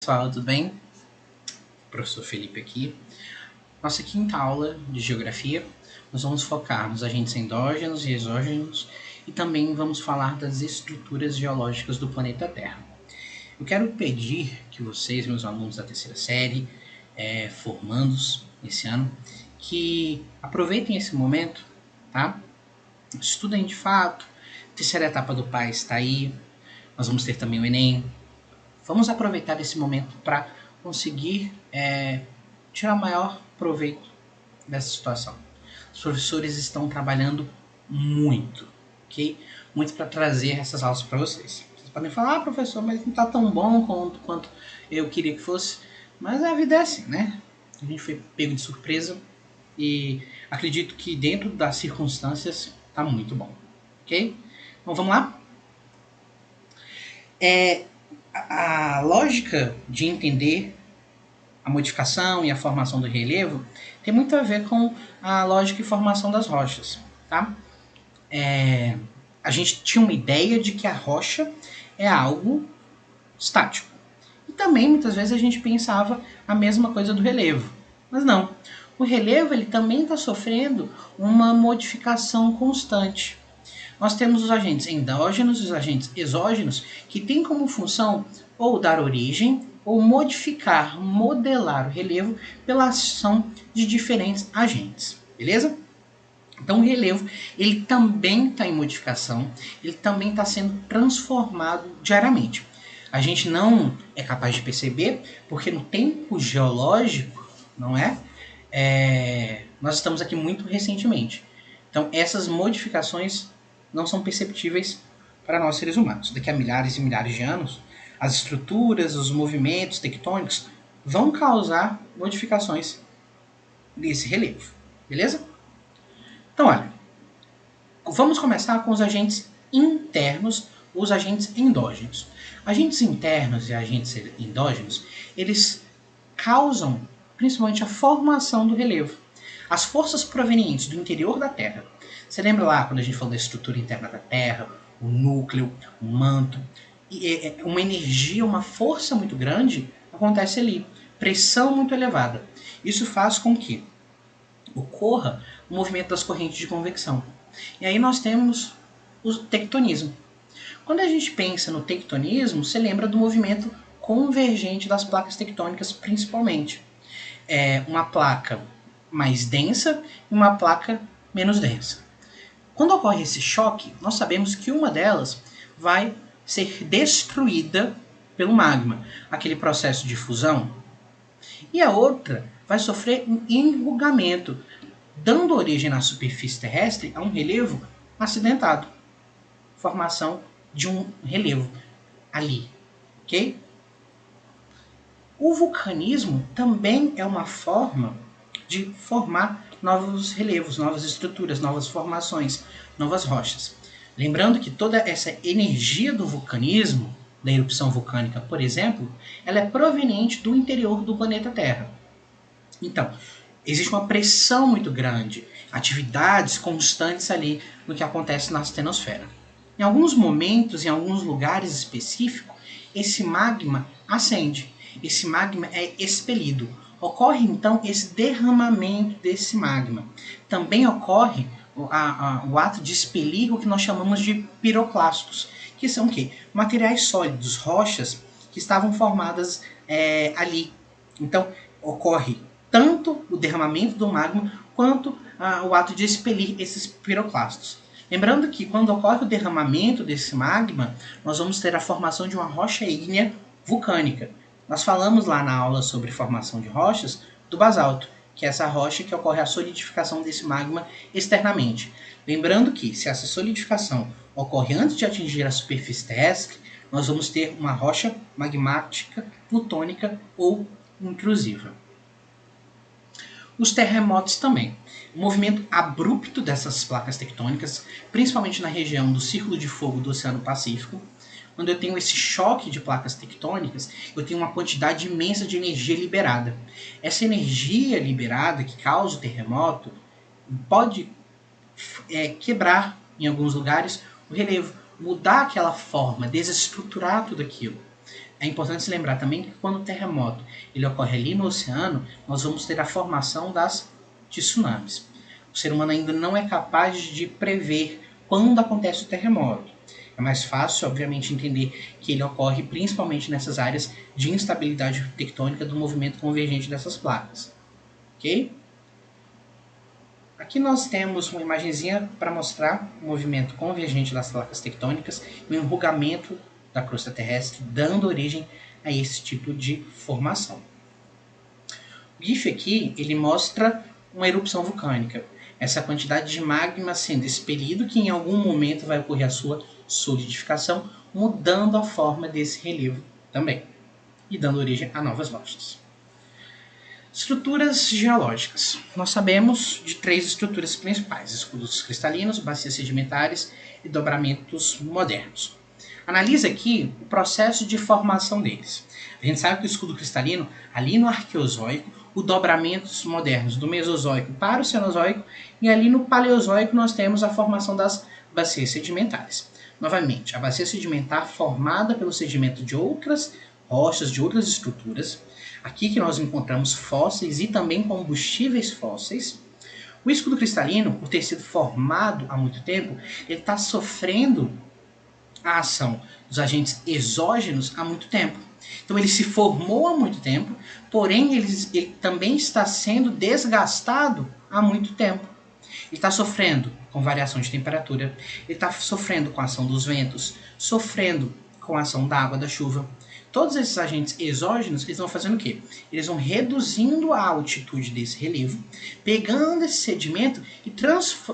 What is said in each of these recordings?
Pessoal, tudo bem? Professor Felipe aqui. Nossa quinta aula de Geografia, nós vamos focar nos agentes endógenos e exógenos e também vamos falar das estruturas geológicas do planeta Terra. Eu quero pedir que vocês, meus alunos da terceira série, formandos esse ano, que aproveitem esse momento, tá? Estudem de fato, a terceira etapa do PAS está aí, nós vamos ter também o Enem. Vamos aproveitar esse momento para conseguir tirar maior proveito dessa situação. Os professores estão trabalhando muito, ok? Muito para trazer essas aulas para vocês. Vocês podem falar, professor, mas não está tão bom quanto eu queria que fosse. Mas a vida é assim, né? A gente foi pego de surpresa e acredito que dentro das circunstâncias está muito bom, ok? Então vamos lá? A lógica de entender a modificação e a formação do relevo tem muito a ver com a lógica e formação das rochas, tá? A gente tinha uma ideia de que a rocha é algo estático. E também, muitas vezes, a gente pensava a mesma coisa do relevo. Mas não. O relevo ele também está sofrendo uma modificação constante. Nós temos os agentes endógenos e os agentes exógenos que têm como função ou dar origem ou modificar, modelar o relevo pela ação de diferentes agentes, beleza? Então o relevo ele também está em modificação, ele também está sendo transformado diariamente. A gente não é capaz de perceber porque no tempo geológico, não é? Nós estamos aqui muito recentemente. Então essas modificações não são perceptíveis para nós seres humanos. Daqui a milhares e milhares de anos, as estruturas, os movimentos tectônicos vão causar modificações desse relevo, beleza? Então, olha, vamos começar com os agentes internos, os agentes endógenos. Agentes internos e agentes endógenos, eles causam principalmente a formação do relevo. As forças provenientes do interior da Terra. Você lembra lá quando a gente falou da estrutura interna da Terra, o núcleo, o manto? E uma energia, uma força muito grande acontece ali. Pressão muito elevada. Isso faz com que ocorra o movimento das correntes de convecção. E aí nós temos o tectonismo. Quando a gente pensa no tectonismo, você lembra do movimento convergente das placas tectônicas, principalmente. Uma placa mais densa e uma placa menos densa. Quando ocorre esse choque, nós sabemos que uma delas vai ser destruída pelo magma, aquele processo de fusão, e a outra vai sofrer um enrugamento, dando origem na superfície terrestre a um relevo acidentado, formação de um relevo ali, ok? O vulcanismo também é uma forma de formar novos relevos, novas estruturas, novas formações, novas rochas. Lembrando que toda essa energia do vulcanismo, da erupção vulcânica, por exemplo, ela é proveniente do interior do planeta Terra. Então, existe uma pressão muito grande, atividades constantes ali no que acontece na astenosfera. Em alguns momentos, em alguns lugares específicos, esse magma acende, esse magma é expelido. Ocorre então esse derramamento desse magma. Também ocorre o ato de expelir o que nós chamamos de piroclastos, que são o quê? Materiais sólidos, rochas que estavam formadas ali. Então ocorre tanto o derramamento do magma quanto o ato de expelir esses piroclastos. Lembrando que quando ocorre o derramamento desse magma, nós vamos ter a formação de uma rocha ígnea vulcânica. Nós falamos lá na aula sobre formação de rochas do basalto, que é essa rocha que ocorre a solidificação desse magma externamente. Lembrando que se essa solidificação ocorre antes de atingir a superfície terrestre, nós vamos ter uma rocha magmática, plutônica ou intrusiva. Os terremotos também. O movimento abrupto dessas placas tectônicas, principalmente na região do Círculo de Fogo do Oceano Pacífico, quando eu tenho esse choque de placas tectônicas, eu tenho uma quantidade imensa de energia liberada. Essa energia liberada que causa o terremoto pode quebrar, em alguns lugares, o relevo, mudar aquela forma, desestruturar tudo aquilo. é importante se lembrar também que quando o terremoto ele ocorre ali no oceano, nós vamos ter a formação de tsunamis. O ser humano ainda não é capaz de prever quando acontece o terremoto. É mais fácil, obviamente, entender que ele ocorre principalmente nessas áreas de instabilidade tectônica do movimento convergente dessas placas. Ok? Aqui nós temos uma imagenzinha para mostrar o movimento convergente das placas tectônicas e o enrugamento da crosta terrestre, dando origem a esse tipo de formação. O GIF aqui ele mostra uma erupção vulcânica, essa quantidade de magma sendo expelido que em algum momento vai ocorrer a sua solidificação, mudando a forma desse relevo também e dando origem a novas rochas. Estruturas geológicas. Nós sabemos de 3 estruturas principais: escudos cristalinos, bacias sedimentares e dobramentos modernos. Analisa aqui o processo de formação deles. A gente sabe que o escudo cristalino, ali no Arqueozoico, os dobramentos modernos do Mesozoico para o Cenozoico, e ali no Paleozoico nós temos a formação das bacias sedimentares. Novamente, a bacia sedimentar formada pelo sedimento de outras rochas, de outras estruturas. Aqui que nós encontramos fósseis e também combustíveis fósseis. O escudo cristalino, por ter sido formado há muito tempo, ele está sofrendo a ação dos agentes exógenos há muito tempo. Então ele se formou há muito tempo, porém ele também está sendo desgastado há muito tempo. Ele está sofrendo com variação de temperatura, ele está sofrendo com a ação dos ventos, sofrendo com a ação da água, da chuva. Todos esses agentes exógenos, eles vão fazendo o quê? Eles vão reduzindo a altitude desse relevo, pegando esse sedimento e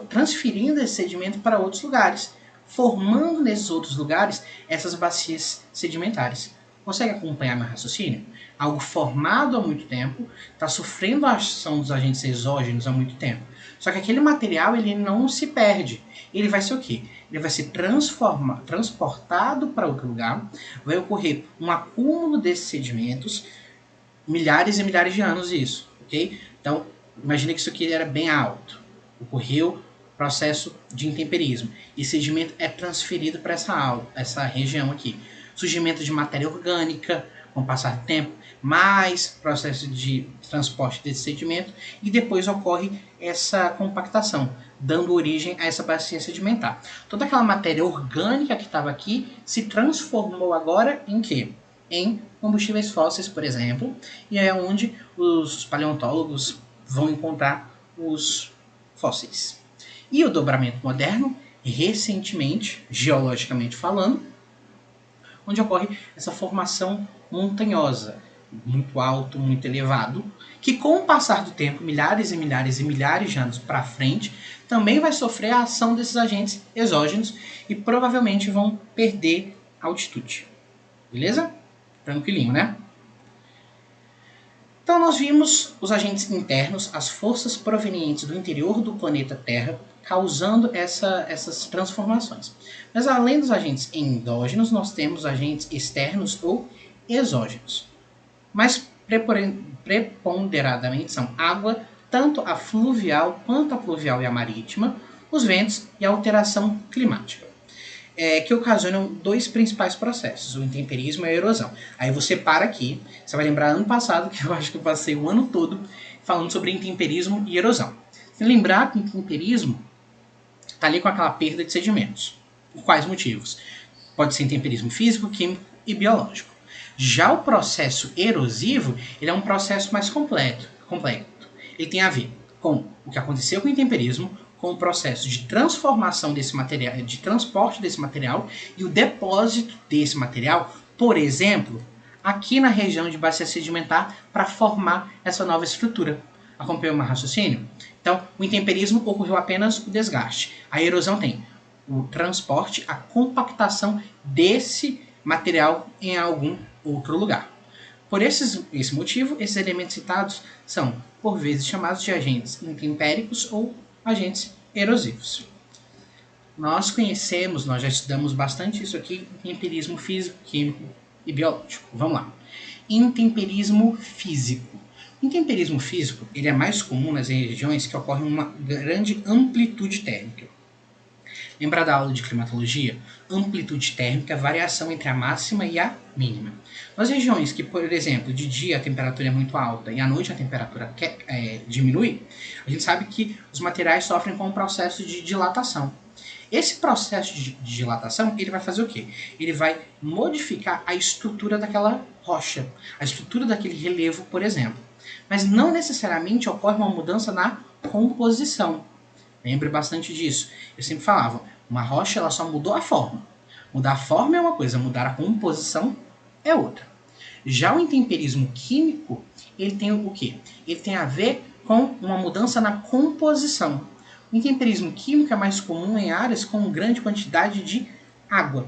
transferindo esse sedimento para outros lugares, formando nesses outros lugares essas bacias sedimentares. Consegue acompanhar meu raciocínio? Algo formado há muito tempo, está sofrendo a ação dos agentes exógenos há muito tempo. Só que aquele material ele não se perde. Ele vai ser o quê? Ele vai ser transportado para outro lugar, vai ocorrer um acúmulo desses sedimentos, milhares e milhares de anos isso, ok? Então, imagina que isso aqui era bem alto. Ocorreu processo de intemperismo. E sedimento é transferido para essa região aqui. Surgimento de matéria orgânica, com o passar do tempo, mais processo de transporte desse sedimento, e depois ocorre essa compactação, dando origem a essa bacia sedimentar. Toda aquela matéria orgânica que estava aqui se transformou agora em quê? Em combustíveis fósseis, por exemplo, e é onde os paleontólogos vão encontrar os fósseis. E o dobramento moderno, recentemente, geologicamente falando, onde ocorre essa formação montanhosa, muito alto, muito elevado, que com o passar do tempo, milhares e milhares e milhares de anos para frente, também vai sofrer a ação desses agentes exógenos e provavelmente vão perder altitude. Beleza? Tranquilinho, né? Então nós vimos os agentes internos, as forças provenientes do interior do planeta Terra, causando essas transformações. Mas além dos agentes endógenos, nós temos agentes externos ou exógenos. Mas preponderadamente são água, tanto a fluvial quanto a pluvial e a marítima, os ventos e a alteração climática, que ocasionam 2 principais processos, o intemperismo e a erosão. Aí você para aqui, você vai lembrar ano passado, que eu acho que eu passei o ano todo falando sobre intemperismo e erosão. Se lembrar que o intemperismo está ali com aquela perda de sedimentos. Por quais motivos? Pode ser intemperismo físico, químico e biológico. Já o processo erosivo, ele é um processo mais complexo. Ele tem a ver com o que aconteceu com o intemperismo, com o processo de transformação desse material, de transporte desse material e o depósito desse material, por exemplo, aqui na região de bacia sedimentar para formar essa nova estrutura. Acompanhou o meu raciocínio? Então, o intemperismo ocorreu apenas o desgaste. A erosão tem o transporte, a compactação desse material em algum outro lugar. Por esse motivo, esses elementos citados são, por vezes, chamados de agentes intempéricos ou agentes erosivos. Nós já estudamos bastante isso aqui, intemperismo físico, químico e biológico. Vamos lá. Intemperismo físico. O intemperismo físico ele é mais comum nas regiões que ocorrem uma grande amplitude térmica. Lembra da aula de climatologia? Amplitude térmica, variação entre a máxima e a mínima. Nas regiões que, por exemplo, de dia a temperatura é muito alta e à noite a temperatura diminui, a gente sabe que os materiais sofrem com um processo de dilatação. Esse processo de dilatação, ele vai fazer o quê? Ele vai modificar a estrutura daquela rocha, a estrutura daquele relevo, por exemplo. Mas não necessariamente ocorre uma mudança na composição. Lembre bastante disso. Eu sempre falava, uma rocha ela só mudou a forma. Mudar a forma é uma coisa, mudar a composição é outra. Já o intemperismo químico, ele tem o quê? Ele tem a ver com uma mudança na composição. O intemperismo químico é mais comum em áreas com grande quantidade de água.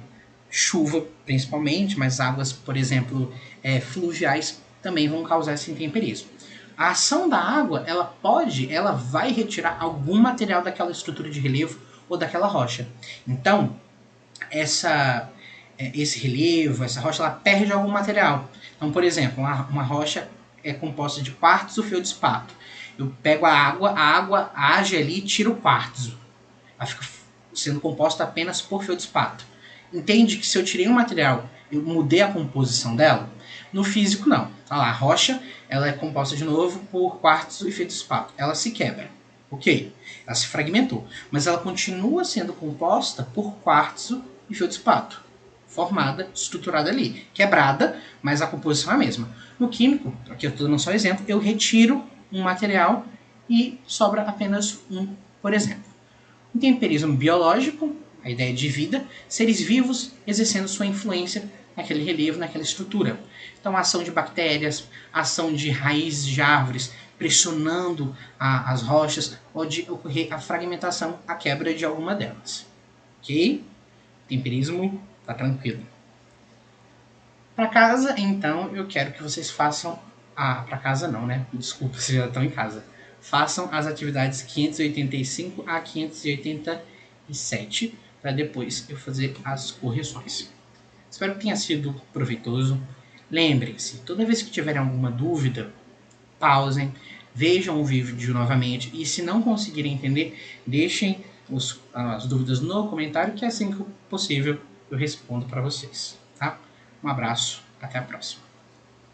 Chuva, principalmente, mas águas, por exemplo, fluviais também vão causar esse intemperismo. A ação da água, ela vai retirar algum material daquela estrutura de relevo ou daquela rocha. Então, esse relevo, essa rocha, ela perde algum material. Então, por exemplo, uma rocha é composta de quartzo ou feldspato. Eu pego a água age ali e tira o quartzo. Ela fica sendo composta apenas por feldspato. Entende que se eu tirei um material, eu mudei a composição dela? No físico, não. Olha lá, a rocha ela é composta de novo por quartzo e feldspato. Ela se quebra. Ok, ela se fragmentou. Mas ela continua sendo composta por quartzo e feldspato. Formada, estruturada ali. Quebrada, mas a composição é a mesma. No químico, aqui eu estou dando só um exemplo, eu retiro um material e sobra apenas um, por exemplo. Intemperismo biológico, a ideia de vida, seres vivos exercendo sua influência naquele relevo, naquela estrutura. Então, a ação de bactérias, a ação de raízes de árvores pressionando as rochas, pode ocorrer a fragmentação, a quebra de alguma delas. Ok? Temperismo, tá tranquilo. Para casa, então, eu quero que vocês façam... para casa não, né? Desculpa, vocês já estão em casa. Façam as atividades 585 a 587, para depois eu fazer as correções. Espero que tenha sido proveitoso. Lembrem-se, toda vez que tiverem alguma dúvida, pausem, vejam o vídeo novamente e se não conseguirem entender, deixem as dúvidas no comentário que assim que possível eu respondo para vocês. Tá? Um abraço, até a próxima.